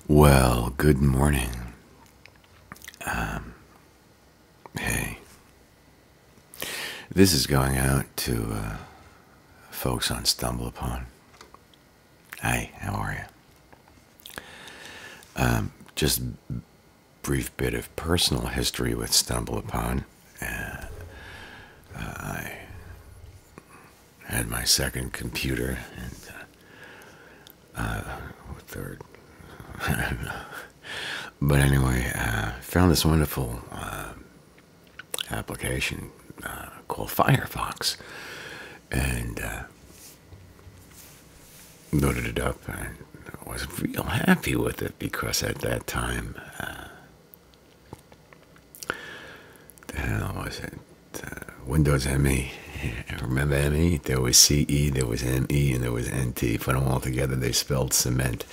Well, good morning. Hey, this is going out to folks on Stumble Upon. Hi, how are you? Just brief bit of personal history with Stumble Upon. I had my second computer and third. I don't know. But anyway, found this wonderful application called Firefox, and loaded it up, and I was real happy with it because at that time, the hell was it? Windows ME. Remember ME? There was CE, there was ME, and there was NT. Put them all together, they spelled cement.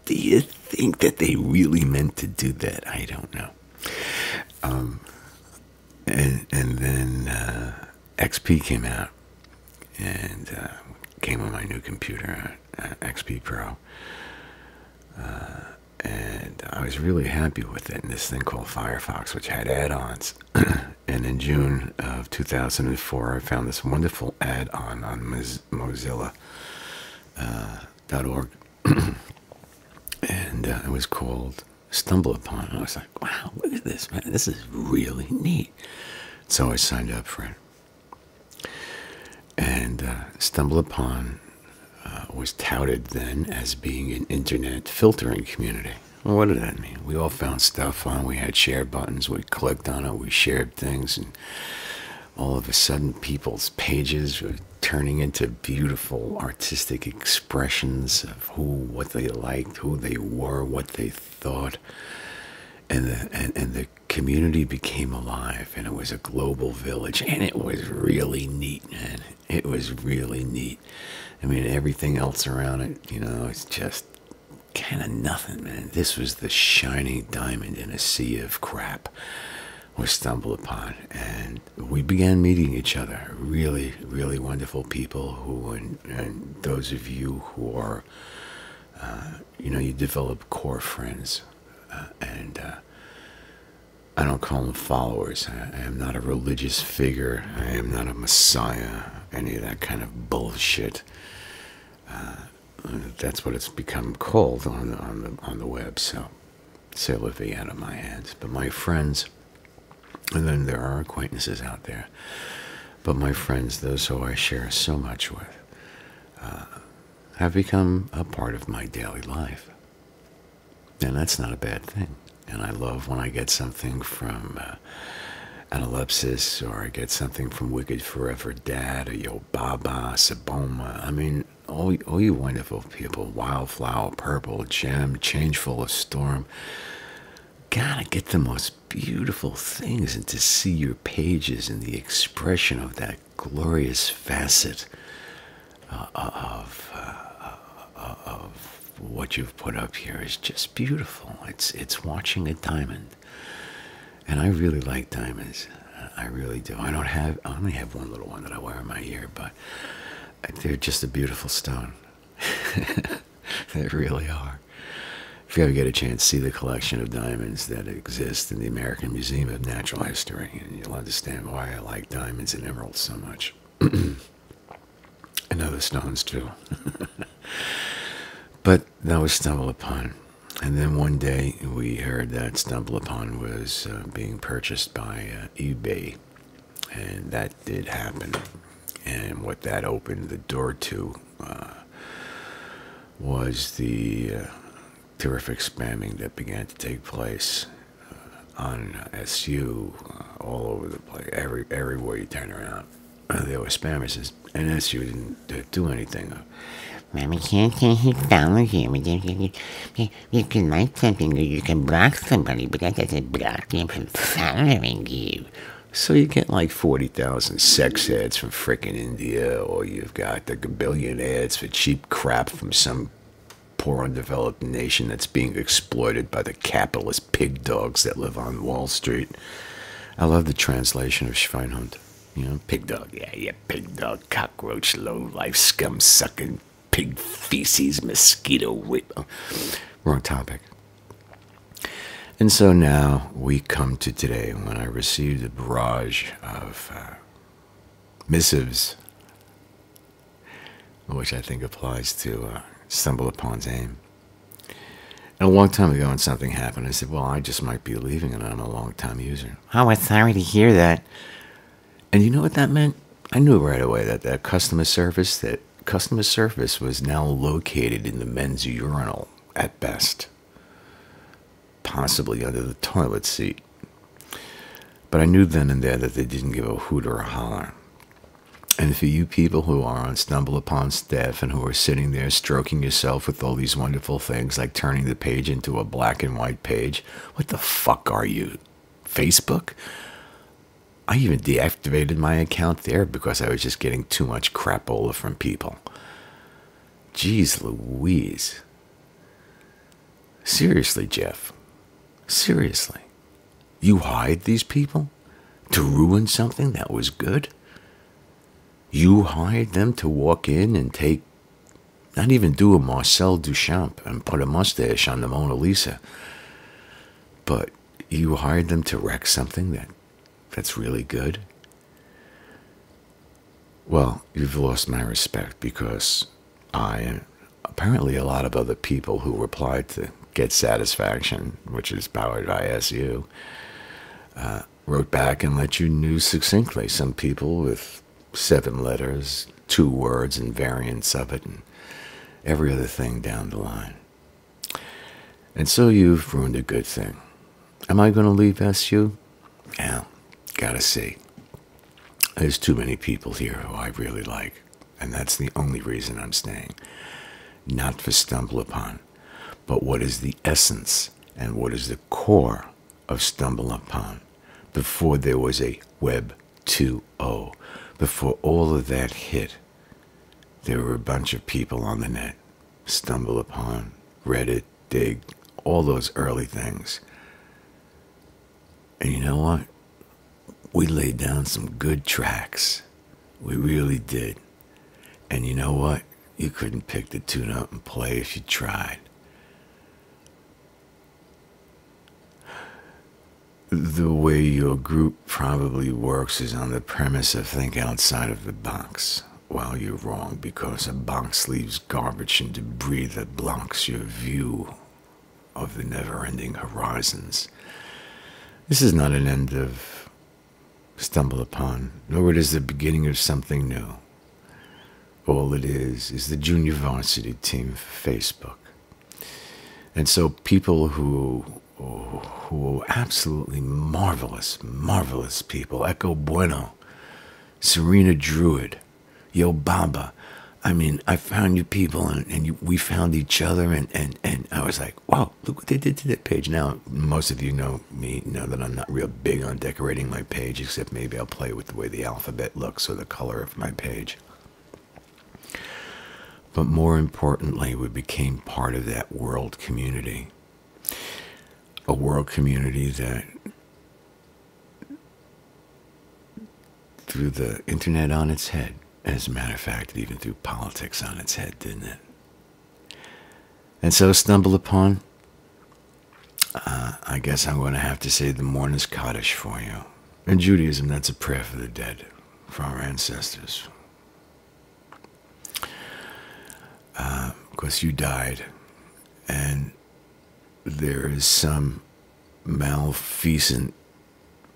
Do you think that they really meant to do that? I don't know. And then XP came out, and came on my new computer, XP Pro, and I was really happy with it. And this thing called Firefox, which had add-ons. And in June of 2004, I found this wonderful add-on on Mozilla.org. And it was called Stumble Upon. And I was like, wow, look at this, man. This is really neat. So I signed up for it. And Stumble Upon was touted then as being an internet filtering community. Well, what did that mean? We all found stuff on. We had share buttons. We clicked on it. We shared things. And all of a sudden, people's pages were turning into beautiful artistic expressions of what they liked, who they were, what they thought. And the community became alive, and it was a global village, and it was really neat, man. It was really neat. I mean, everything else around it, it's just kind of nothing, man. This was the shining diamond in a sea of crap. We stumbled upon, and we began meeting each other. Really, really wonderful people who, and those of you who are, you develop core friends, and I don't call them followers. I am not a religious figure. I am not a messiah, any of that kind of bullshit. That's what it's become called on the web. So, c'est la vie out of my hands. But my friends. And then there are acquaintances out there. But my friends, those who I share so much with, have become a part of my daily life. And that's not a bad thing. And I love when I get something from Analepsis, or I get something from Wicked Forever Dad, or Yo Baba, Saboma. I mean, all you wonderful people, Wildflower, Purple, Gem, Changeful of Storm. Gotta get the most beautiful things, and to see your pages and the expression of that glorious facet of what you've put up here is just beautiful. It's watching a diamond, and I really like diamonds. I really do. I only have one little one that I wear in my ear, but they're just a beautiful stone. They really are. If you ever get a chance, see the collection of diamonds that exist in the American Museum of Natural History, and you'll understand why I like diamonds and emeralds so much. And other stones, too. But that was Stumble Upon. And then one day, we heard that Stumble Upon was being purchased by eBay. And that did happen. And what that opened the door to was the terrific spamming that began to take place on SU all over the place. Everywhere you turn around, there were spammers, and SU didn't do anything. Mommy can't take it down here. You can like something, or you can block somebody, but that doesn't block them from following you. So you get like 40,000 sex ads from frickin' India, or you've got the gabillion ads for cheap crap from some poor undeveloped nation that's being exploited by the capitalist pig dogs that live on Wall Street. I love the translation of Schweinhund. Pig dog. Yeah, pig dog, cockroach, low life, scum sucking, pig feces, mosquito whip. Wrong topic. And so now we come to today when I received a barrage of missives, which I think applies to Stumble Upon's aim. And a long time ago when something happened, I said, well, I just might be leaving and I'm a long-time user. Oh, I'm sorry to hear that. And you know what that meant? I knew right away that customer service was now located in the men's urinal at best, possibly under the toilet seat. But I knew then and there that they didn't give a hoot or a holler. And for you people who are on Stumble Upon staff and who are sitting there stroking yourself with all these wonderful things like turning the page into a black and white page, what the fuck are you? Facebook? I even deactivated my account there because I was just getting too much crapola from people. Jeez Louise. Seriously, Jeff. Seriously. You hired these people to ruin something that was good? You hired them to walk in and not even do a Marcel Duchamp and put a mustache on the Mona Lisa, but you hired them to wreck something that's really good? Well, you've lost my respect because I, and apparently a lot of other people who replied to Get Satisfaction, which is powered by SU, wrote back and let you know succinctly. Some people with 7 letters, 2 words and variants of it, and every other thing down the line. And so you've ruined a good thing. Am I going to leave SU? Yeah, gotta see. There's too many people here who I really like, and that's the only reason I'm staying. Not for Stumble Upon, but what is the essence and what is the core of Stumble Upon before there was a Web 2.0. Before all of that hit, there were a bunch of people on the net. Stumble Upon, Reddit, Dig, all those early things. And you know what? We laid down some good tracks. We really did. And you know what? You couldn't pick the tune up and play if you tried. The way your group probably works is on the premise of think outside of the box. Well, you're wrong, because a box leaves garbage and debris that blocks your view of the never-ending horizons. This is not an end of Stumble Upon, nor it is the beginning of something new. All it is the junior varsity team for Facebook. And so people who are absolutely marvelous people, Echo Bueno, Serena Druid, Yo Baba. I mean, I found you people, and we found each other, and I was like, wow, look what they did to that page. Now, most of you know me, know that I'm not real big on decorating my page, except maybe I'll play with the way the alphabet looks or the color of my page. But more importantly, we became part of that world community. A world community that threw the internet on its head. As a matter of fact, it even threw politics on its head, didn't it? And so Stumble Upon, I guess I'm going to have to say the Mourner's Kaddish for you. In Judaism, that's a prayer for the dead, for our ancestors. Because you died, and there is some malfeasant,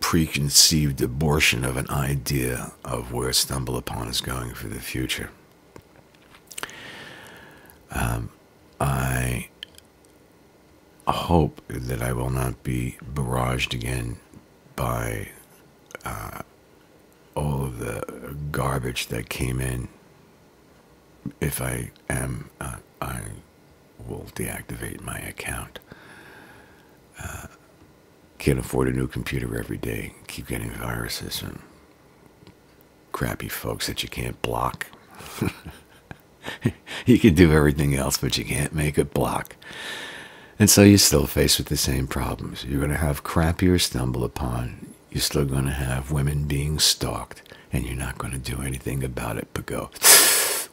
preconceived abortion of an idea of where Stumble Upon is going for the future. I hope that I will not be barraged again by all of the garbage that came in. If I am, I will deactivate my account. Can't afford a new computer every day. Keep getting viruses from crappy folks that you can't block. You can do everything else, but you can't make it block. And so you're still faced with the same problems. You're going to have crappier Stumble Upon. You're still going to have women being stalked, and you're not going to do anything about it but go,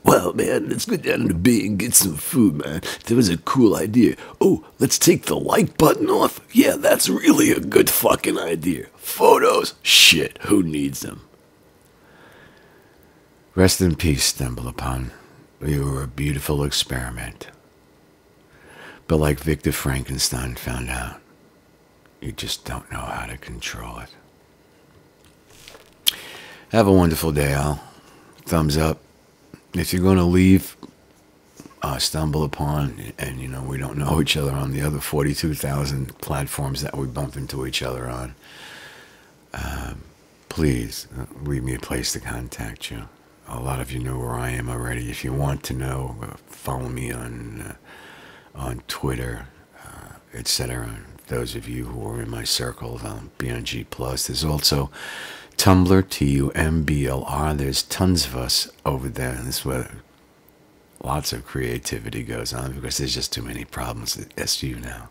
Well, man, let's go down to the bay and get some food, man. That was a cool idea. Oh, let's take the like button off? Yeah, that's really a good fucking idea. Photos? Shit, who needs them? Rest in peace, Stumble Upon. You were a beautiful experiment. But like Victor Frankenstein found out, you just don't know how to control it. Have a wonderful day, Al. Thumbs up. If you're going to leave, Stumble Upon, and we don't know each other on the other 42,000 platforms that we bump into each other on, please leave me a place to contact you. A lot of you know where I am already. If you want to know, follow me on Twitter, etc. Those of you who are in my circle, be on G+. There's also Tumblr, TUMBLR. There's tons of us over there. And this is where lots of creativity goes on because there's just too many problems at SU now.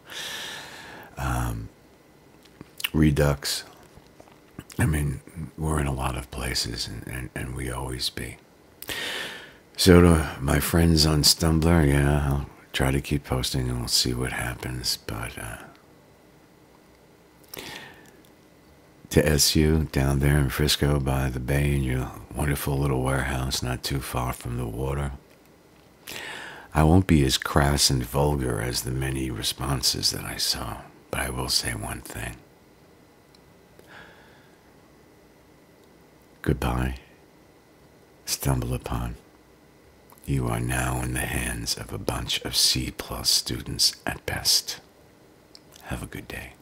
Redux. I mean, we're in a lot of places, and we always be. So to my friends on Stumbler, yeah, I'll try to keep posting and we'll see what happens. But to SU down there in Frisco by the bay in your wonderful little warehouse not too far from the water, I won't be as crass and vulgar as the many responses that I saw, but I will say one thing. Goodbye, Stumble Upon. You are now in the hands of a bunch of C+ students at best. Have a good day.